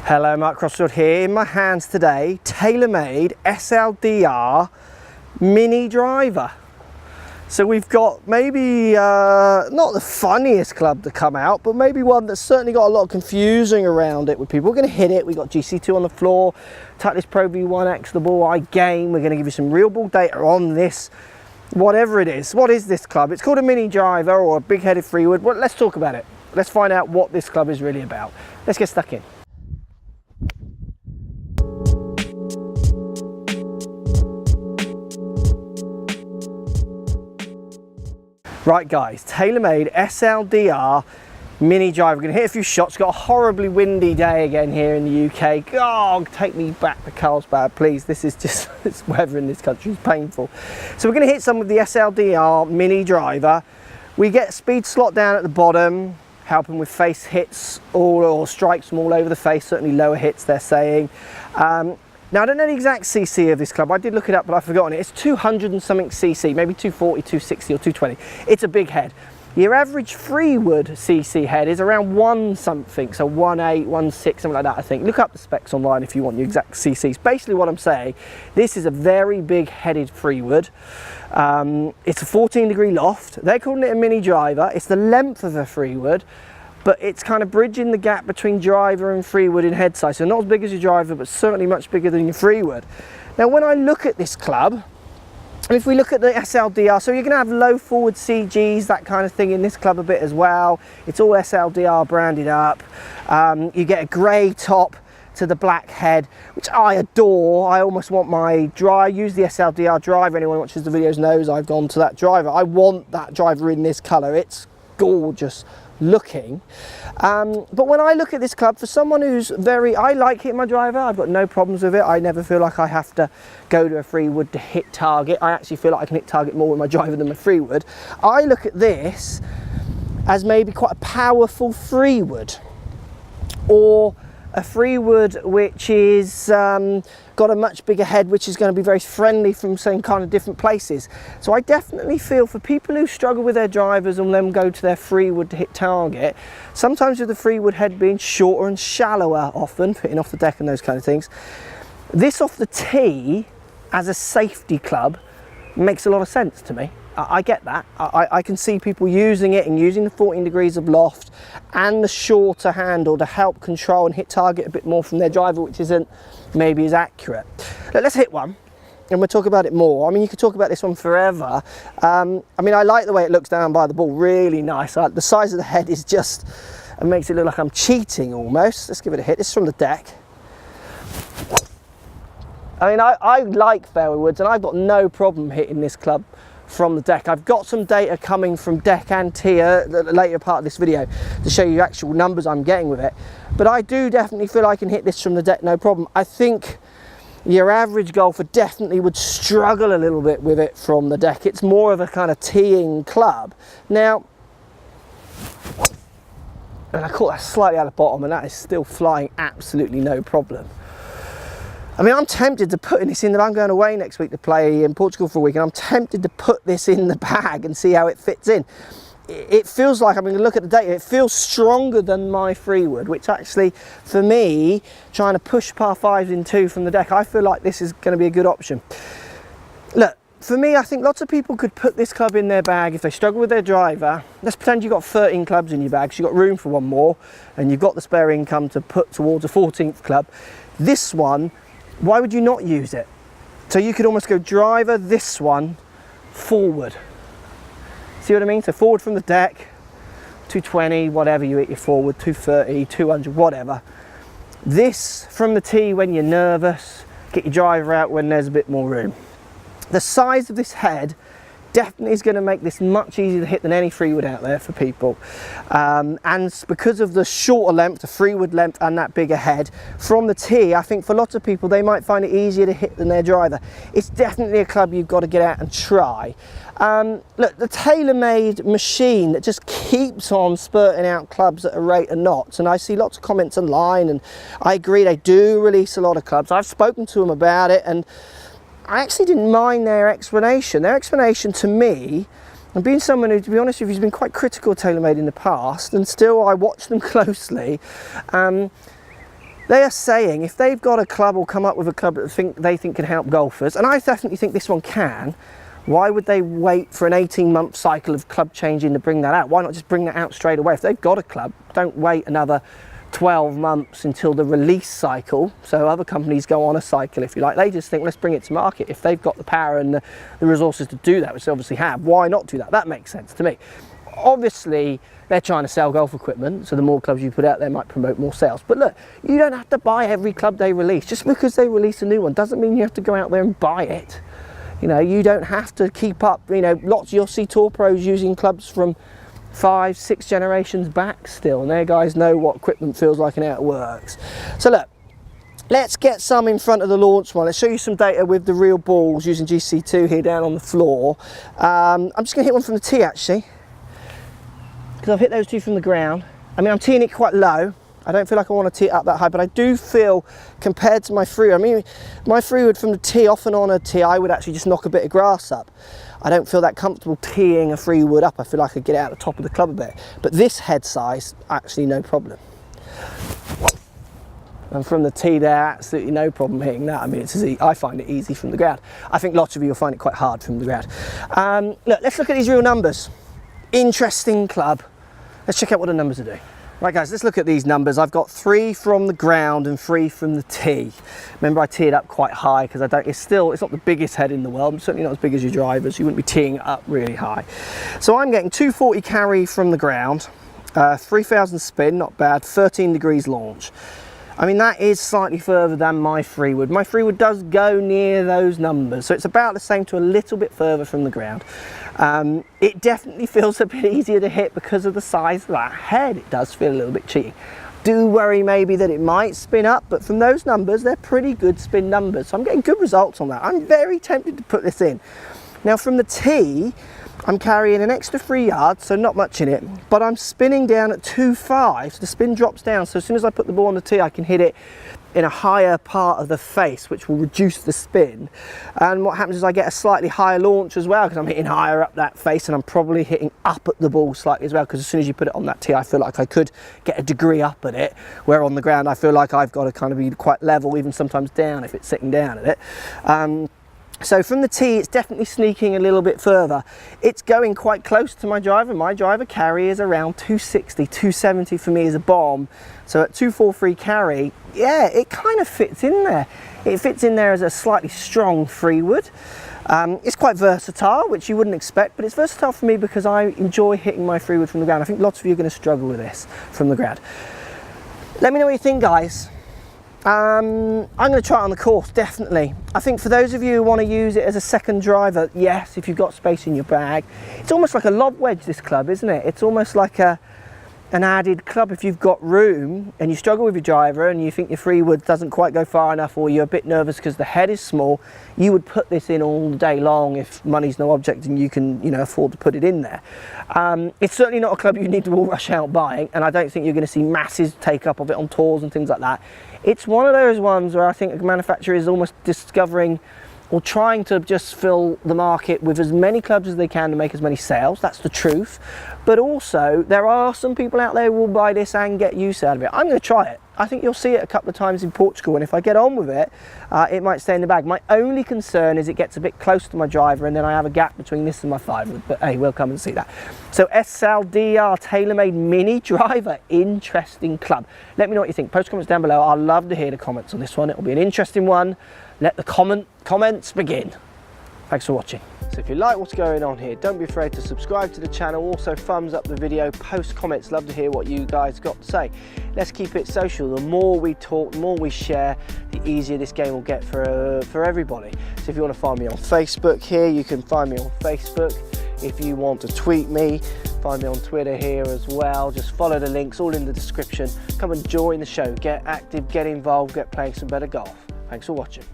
Hello, Mark Crossfield here. In my hands today, TaylorMade SLDR mini driver. So we've got maybe not the funniest club to come out, but maybe one that's certainly got a lot of confusing around it with people. We're going to hit it. We've got GC2 on the floor, Titleist Pro V1X, the ball I game. We're going to give you some real ball data on this, whatever it is. What is this club? It's called a mini driver or a big-headed freewood. Well, let's talk about it. Let's find out what this club is really about. Let's get stuck in. Right guys, TaylorMade SLDR mini driver. We're going to hit a few shots. Got a horribly windy day again here in the UK. God, take me back to Carlsbad, please. This is just, this weather in this country is painful. So we're going to hit some of the SLDR mini driver. We get speed slot down at the bottom, helping with face hits or strikes from all over the face, certainly lower hits they're saying. Now, I don't know the exact CC of this club. I did look it up, but I've forgotten it. It's 200 and something CC, maybe 240, 260 or 220. It's a big head. Your average freewood CC head is around 1 something, so 1.8, 1.6, something like that, I think. Look up the specs online if you want the exact CCs. Basically what I'm saying, this is a very big headed freewood. It's a 14-degree loft. They're calling it a mini driver. It's the length of a freewood, but it's kind of bridging the gap between driver and freewood in head size. So not as big as your driver, but certainly much bigger than your freewood. Now, when I look at this club, and if we look at the SLDR, so you're going to have low forward CGs, that kind of thing in this club a bit as well. It's all SLDR branded up. You get a grey top to the black head, which I adore. I almost want my driver, use the SLDR driver. Anyone who watches the videos knows I've gone to that driver. I want that driver in this colour. It's gorgeous looking. But when I look at this club, for someone who's I like hitting my driver. I've got no problems with it. I never feel like I have to go to a freewood to hit target. I actually feel like I can hit target more with my driver than my freewood. I look at this as maybe quite a powerful freewood, or a freewood which is got a much bigger head, which is going to be very friendly from some kind of different places. So I definitely feel for people who struggle with their drivers and then go to their freewood to hit target, sometimes with the freewood head being shorter and shallower often, hitting off the deck and those kind of things, this off the tee as a safety club makes a lot of sense to me. I get that. I can see people using it and using the 14 degrees of loft and the shorter handle to help control and hit target a bit more from their driver, which isn't maybe as accurate. Let's hit one and we'll talk about it more. I mean, you could talk about this one forever. I mean, I like the way it looks down by the ball, really nice. The size of the head is just, it makes it look like I'm cheating almost. Let's give it a hit. This is from the deck. I mean, I like fairway woods and I've got no problem hitting this club from the deck. I've got some data coming from deck and tee the later part of this video to show you actual numbers I'm getting with it, but I do definitely feel I can hit this from the deck no problem. I think your average golfer definitely would struggle a little bit with it from the deck. It's more of a kind of teeing club. Now, and I caught that slightly out of the bottom and that is still flying absolutely no problem. I mean, I'm tempted to put this in the, I'm going away next week to play in Portugal for a week, and I'm tempted to put this in the bag and see how it fits in. It feels like, I'm going to look at the data, it feels stronger than my freewood, which actually, for me, trying to push par 5s in 2 from the deck, I feel like this is going to be a good option. Look, for me, I think lots of people could put this club in their bag if they struggle with their driver. Let's pretend you've got 13 clubs in your bag, so you've got room for one more, and you've got the spare income to put towards a 14th club. This one, why would you not use it? So you could almost go driver, this one, forward. See what I mean? So forward from the deck, 220, whatever you hit your forward, 230, 200, whatever. This from the tee when you're nervous, get your driver out when there's a bit more room. The size of this head definitely is going to make this much easier to hit than any freewood out there for people, and because of the shorter length, the freewood length, and that bigger head from the tee, I think for lots of people they might find it easier to hit than their driver. It's definitely a club you've got to get out and try. Look, the TaylorMade machine that just keeps on spurting out clubs at a rate of knots, and I see lots of comments online, and I agree they do release a lot of clubs. I've spoken to them about it, and I actually didn't mind their explanation. Their explanation to me, and being someone who, to be honest with you, has been quite critical of TaylorMade in the past, and still I watch them closely, They are saying if they've got a club or come up with a club that they think can help golfers, and I definitely think this one can, why would they wait for an 18-month cycle of club changing to bring that out? Why not just bring that out straight away? If they've got a club, don't wait another 12 months until the release cycle. So other companies go on a cycle, if you like. They just think, let's bring it to market. If they've got the power and the resources to do that, which they obviously have, why not do that? That makes sense to me. Obviously, they're trying to sell golf equipment, so the more clubs you put out there might promote more sales. But look, you don't have to buy every club they release. Just because they release a new one doesn't mean you have to go out there and buy it. You know, you don't have to keep up, you know, you'll see tour pros using clubs from 5, 6 generations back still, and their guys know what equipment feels like and how it works. So look, let's get some in front of the launch one. Let's show you some data with the real balls using GC2 here down on the floor. I'm just going to hit one from the tee actually, because I've hit those two from the ground. I mean, I'm teeing it quite low. I don't feel like I want to tee it up that high, but I do feel, compared to my free wood, I mean, my free wood from the tee, off and on a tee, I would actually just knock a bit of grass up. I don't feel that comfortable teeing a free wood up. I feel like I could get out the top of the club a bit. But this head size, actually no problem. And from the tee there, absolutely no problem hitting that. I mean, it's easy. I find it easy from the ground. I think lots of you will find it quite hard from the ground. Look, let's look at these real numbers. Interesting club. Let's check out what the numbers are doing. Right guys, let's look at these numbers. I've got 3 from the ground and 3 from the tee. Remember, I tee it up quite high because it's not the biggest head in the world. It's certainly not as big as your drivers. You wouldn't be teeing it up really high. So I'm getting 240 carry from the ground, 3,000 spin, not bad, 13 degrees launch. I mean, that is slightly further than my free wood. My free wood does go near those numbers, so it's about the same to a little bit further from the ground. It definitely feels a bit easier to hit because of the size of that head. It does feel a little bit cheating. Do worry maybe that it might spin up, but from those numbers, they're pretty good spin numbers. So I'm getting good results on that. I'm very tempted to put this in. Now from the tee, I'm carrying an extra 3 yards, so not much in it, but I'm spinning down at 2.5, so the spin drops down, so as soon as I put the ball on the tee, I can hit it in a higher part of the face, which will reduce the spin. And what happens is I get a slightly higher launch as well, because I'm hitting higher up that face, and I'm probably hitting up at the ball slightly as well, because as soon as you put it on that tee, I feel like I could get a degree up at it, where on the ground I feel like I've got to kind of be quite level, even sometimes down if it's sitting down at it. So from the tee, it's definitely sneaking a little bit further. It's going quite close to my driver. My driver carry is around 260, 270 for me as a bomb. So at 243 carry, yeah, it kind of fits in there. It fits in there as a slightly strong free wood. It's quite versatile, which you wouldn't expect, but it's versatile for me because I enjoy hitting my free wood from the ground. I think lots of you are going to struggle with this from the ground. Let me know what you think, guys. I'm going to try it on the course, definitely. I think for those of you who want to use it as a second driver, yes, if you've got space in your bag. It's almost like a lob wedge, this club, isn't it? It's almost like an added club. If you've got room and you struggle with your driver and you think your free wood doesn't quite go far enough, or you're a bit nervous because the head is small, you would put this in all day long if money's no object and you can, you know, afford to put it in there. It's certainly not a club you need to all rush out buying, and I don't think you're going to see masses take up of it on tours and things like that. It's one of those ones where I think a manufacturer is almost discovering or trying to just fill the market with as many clubs as they can to make as many sales. That's the truth. But also, there are some people out there who will buy this and get use out of it. I'm going to try it. I think you'll see it a couple of times in Portugal, and if I get on with it, it might stay in the bag. My only concern is it gets a bit close to my driver and then I have a gap between this and my 5-wood, but hey, we'll come and see that. So SLDR TaylorMade Mini Driver, interesting club. Let me know what you think. Post comments down below. I'd love to hear the comments on this one. It'll be an interesting one. Let the comments begin. Thanks for watching. So if you like what's going on here, don't be afraid to subscribe to the channel. Also thumbs up the video, post comments. Love to hear what you guys got to say. Let's keep it social. The more we talk, the more we share, the easier this game will get for everybody. So if you want to find me on Facebook here, you can find me on Facebook. If you want to tweet me, find me on Twitter here as well. Just follow the links, all in the description. Come and join the show. Get active, get involved, get playing some better golf. Thanks for watching.